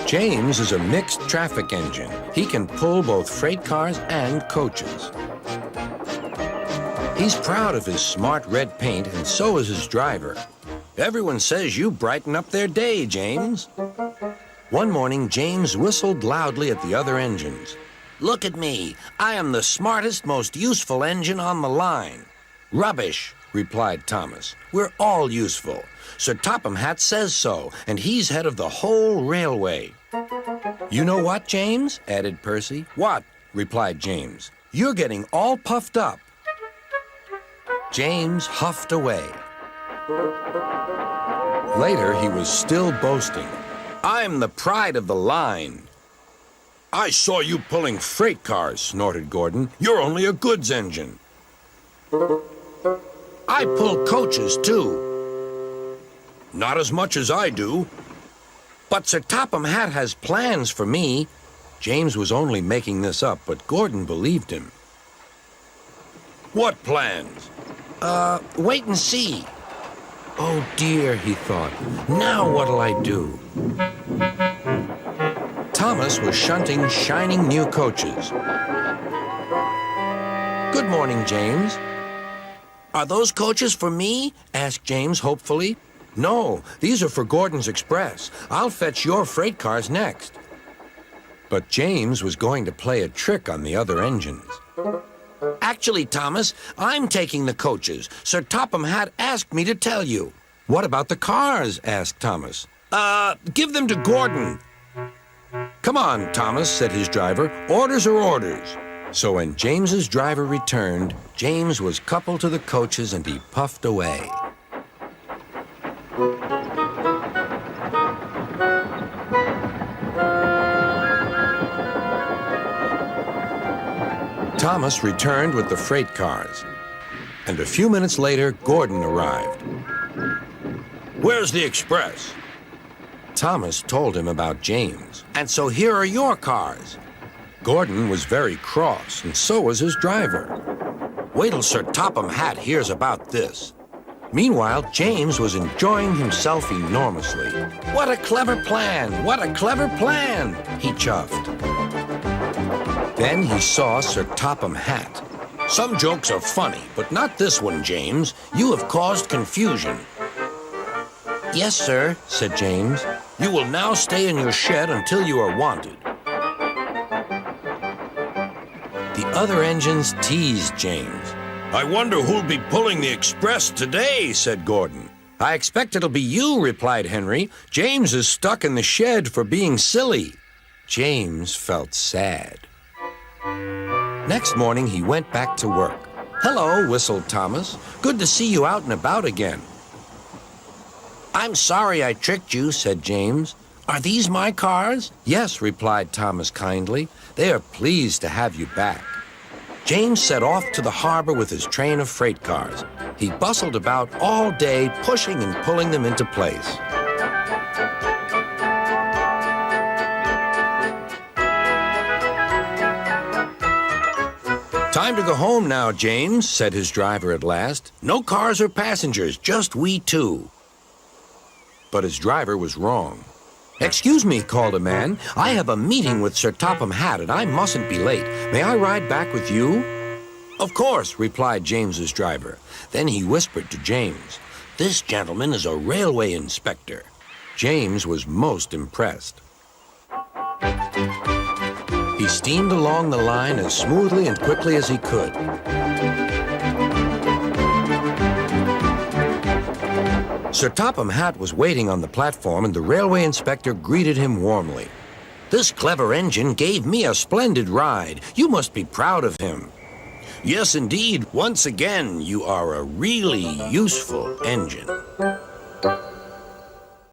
James is a mixed traffic engine. He can pull both freight cars and coaches. He's proud of his smart red paint, and so is his driver. Everyone says you brighten up their day, James. One morning, James whistled loudly at the other engines. Look at me. I am the smartest, most useful engine on the line. Rubbish, replied Thomas. We're all useful. Sir Topham Hatt says so, and he's head of the whole railway. You know what, James? Added Percy. What? Replied James. You're getting all puffed up. James huffed away. Later, he was still boasting. I'm the pride of the line. I saw you pulling freight cars, snorted Gordon. You're only a goods engine. I pull coaches, too. Not as much as I do. But Sir Topham Hatt has plans for me. James was only making this up, but Gordon believed him. What plans? Wait and see. Oh dear, he thought. Now what'll I do? Thomas was shunting shining new coaches. Good morning, James. Are those coaches for me? Asked James hopefully. No, these are for Gordon's Express. I'll fetch your freight cars next. But James was going to play a trick on the other engines. Actually, Thomas, I'm taking the coaches. Sir Topham Hatt asked me to tell you. What about the cars? Asked Thomas. Give them to Gordon. Come on, Thomas, said his driver. Orders are orders. So when James's driver returned, James was coupled to the coaches and he puffed away. Thomas returned with the freight cars, and a few minutes later, Gordon arrived. Where's the express? Thomas told him about James, and so here are your cars. Gordon was very cross, and so was his driver. Wait till Sir Topham Hatt hears about this. Meanwhile, James was enjoying himself enormously. What a clever plan! What a clever plan! He chuffed. Then he saw Sir Topham Hatt. Some jokes are funny, but not this one, James. You have caused confusion. Yes, sir, said James. You will now stay in your shed until you are wanted. The other engines teased James. I wonder who'll be pulling the express today, said Gordon. I expect it'll be you, replied Henry. James is stuck in the shed for being silly. James felt sad. Next morning, he went back to work. Hello, whistled Thomas. Good to see you out and about again. I'm sorry I tricked you, said James. Are these my cars? Yes, replied Thomas kindly. They are pleased to have you back. James set off to the harbor with his train of freight cars. He bustled about all day, pushing and pulling them into place. Time to go home now, James, said his driver at last. No cars or passengers, just we two. But his driver was wrong. Excuse me, called a man. I have a meeting with Sir Topham Hatt, and I mustn't be late. May I ride back with you? Of course, replied James's driver. Then he whispered to James, This gentleman is a railway inspector. James was most impressed. He steamed along the line as smoothly and quickly as he could. Sir Topham Hatt was waiting on the platform, and the railway inspector greeted him warmly. This clever engine gave me a splendid ride. You must be proud of him. Yes, indeed. Once again, you are a really useful engine.